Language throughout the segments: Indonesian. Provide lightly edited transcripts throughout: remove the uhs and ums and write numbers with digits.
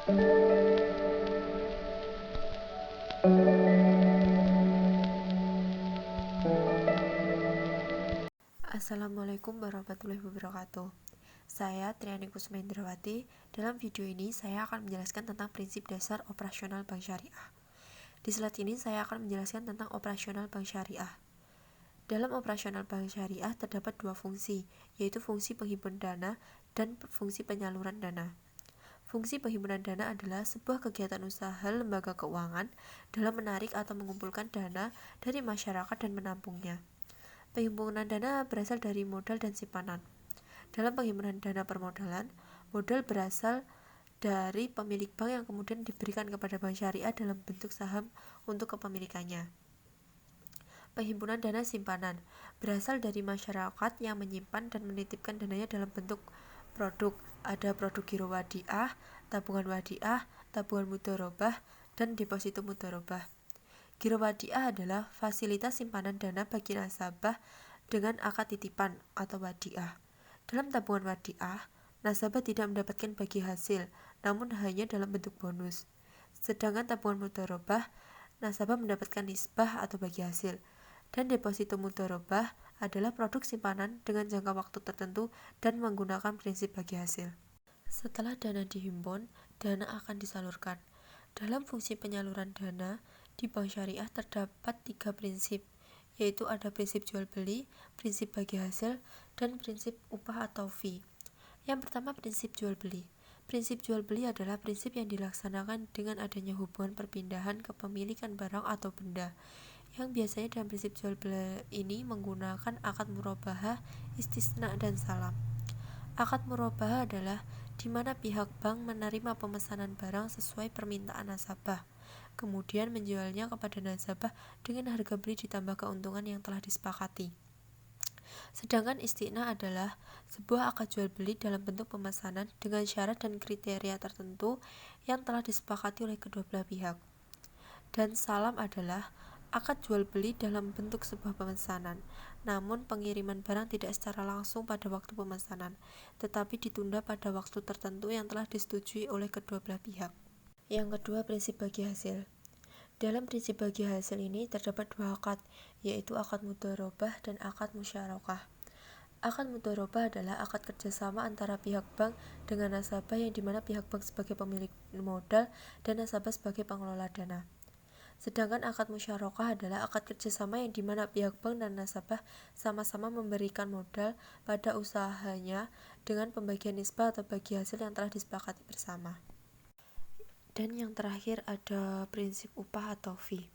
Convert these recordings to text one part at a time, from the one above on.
Assalamualaikum warahmatullahi wabarakatuh. Saya Triani Kusuma Indrawati. Dalam video ini saya akan menjelaskan tentang prinsip dasar operasional bank syariah. Di slide ini saya akan menjelaskan tentang operasional bank syariah. Dalam operasional bank syariah terdapat dua fungsi, yaitu fungsi penghimpunan dana dan fungsi penyaluran dana. Fungsi penghimpunan dana adalah sebuah kegiatan usaha lembaga keuangan dalam menarik atau mengumpulkan dana dari masyarakat dan menampungnya. Penghimpunan dana berasal dari modal dan simpanan. Dalam penghimpunan dana permodalan, modal berasal dari pemilik bank yang kemudian diberikan kepada bank syariah dalam bentuk saham untuk kepemilikannya. Penghimpunan dana simpanan berasal dari masyarakat yang menyimpan dan menitipkan dananya dalam bentuk produk. Ada produk giro wadiah, tabungan wadiah, tabungan mudharabah, dan deposito mudharabah. Giro wadiah adalah fasilitas simpanan dana bagi nasabah dengan akad titipan atau wadiah. Dalam tabungan wadiah, nasabah tidak mendapatkan bagi hasil, namun hanya dalam bentuk bonus. Sedangkan tabungan mudharabah, nasabah mendapatkan nisbah atau bagi hasil. Dan deposito mudharabah adalah produk simpanan dengan jangka waktu tertentu dan menggunakan prinsip bagi hasil. Setelah dana dihimpun, dana akan disalurkan. Dalam fungsi penyaluran dana, di bank syariah terdapat 3 prinsip, yaitu ada prinsip jual beli, prinsip bagi hasil, dan prinsip upah atau fee. Yang pertama, prinsip jual beli. Prinsip jual beli adalah prinsip yang dilaksanakan dengan adanya hubungan perpindahan kepemilikan barang atau benda, yang biasanya dalam prinsip jual beli ini menggunakan akad murabahah, istisna, dan salam. Akad murabahah adalah di mana pihak bank menerima pemesanan barang sesuai permintaan nasabah, kemudian menjualnya kepada nasabah dengan harga beli ditambah keuntungan yang telah disepakati. Sedangkan istisna adalah sebuah akad jual beli dalam bentuk pemesanan dengan syarat dan kriteria tertentu yang telah disepakati oleh kedua belah pihak. Dan salam adalah akad jual beli dalam bentuk sebuah pemesanan, namun pengiriman barang tidak secara langsung pada waktu pemesanan, tetapi ditunda pada waktu tertentu yang telah disetujui oleh kedua belah pihak. Yang kedua, prinsip bagi hasil. Dalam prinsip bagi hasil ini terdapat dua akad, yaitu akad mudharabah dan akad musyarakah. Akad mudharabah adalah akad kerjasama antara pihak bank dengan nasabah yang dimana pihak bank sebagai pemilik modal dan nasabah sebagai pengelola dana. Sedangkan akad musyarakah adalah akad kerjasama yang dimana pihak bank dan nasabah sama-sama memberikan modal pada usahanya dengan pembagian nisbah atau bagi hasil yang telah disepakati bersama. Dan yang terakhir ada prinsip upah atau fee.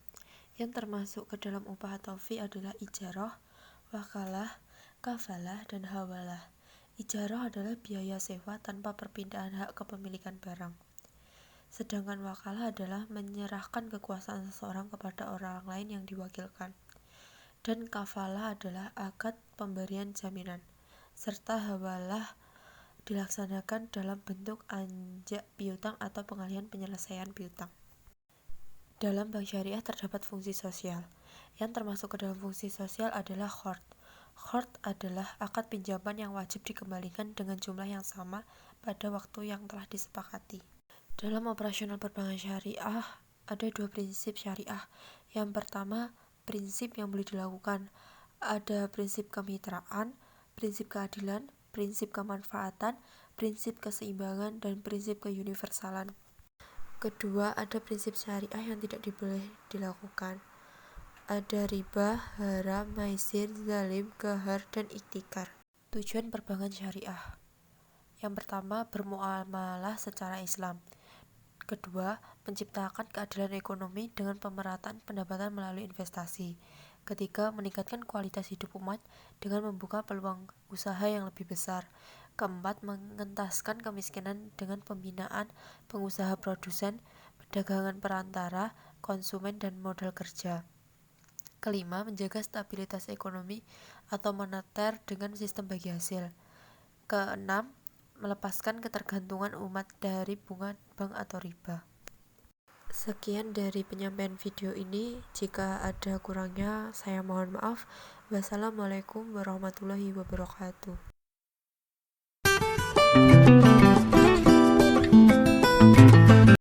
Yang termasuk ke dalam upah atau fee adalah ijarah, wakalah, kafalah, dan hawalah. Ijarah adalah biaya sewa tanpa perpindahan hak kepemilikan barang. Sedangkan wakalah adalah menyerahkan kekuasaan seseorang kepada orang lain yang diwakilkan. Dan kafalah adalah akad pemberian jaminan. Serta hawalah dilaksanakan dalam bentuk anjak piutang atau pengalihan penyelesaian piutang. Dalam bank syariah terdapat fungsi sosial. Yang termasuk ke dalam fungsi sosial adalah qard. Qard adalah akad pinjaman yang wajib dikembalikan dengan jumlah yang sama pada waktu yang telah disepakati. Dalam operasional perbankan syariah, ada dua prinsip syariah. Yang pertama, prinsip yang boleh dilakukan. Ada prinsip kemitraan, prinsip keadilan, prinsip kemanfaatan, prinsip keseimbangan, dan prinsip keuniversalan. Kedua, ada prinsip syariah yang tidak boleh dilakukan. Ada riba, haram, maisir, zalim, qahar, dan iktikar. Tujuan perbankan syariah. Yang pertama, bermuamalah secara Islam. Kedua, menciptakan keadilan ekonomi dengan pemerataan pendapatan melalui investasi. Ketiga, meningkatkan kualitas hidup umat dengan membuka peluang usaha yang lebih besar. Keempat, mengentaskan kemiskinan dengan pembinaan pengusaha produsen, perdagangan perantara, konsumen, dan modal kerja. Kelima, menjaga stabilitas ekonomi atau moneter dengan sistem bagi hasil. Keenam, melepaskan ketergantungan umat dari bunga bank atau riba. Sekian dari penyampaian video ini. Jika ada kurangnya, saya mohon maaf. Wassalamualaikum warahmatullahi wabarakatuh.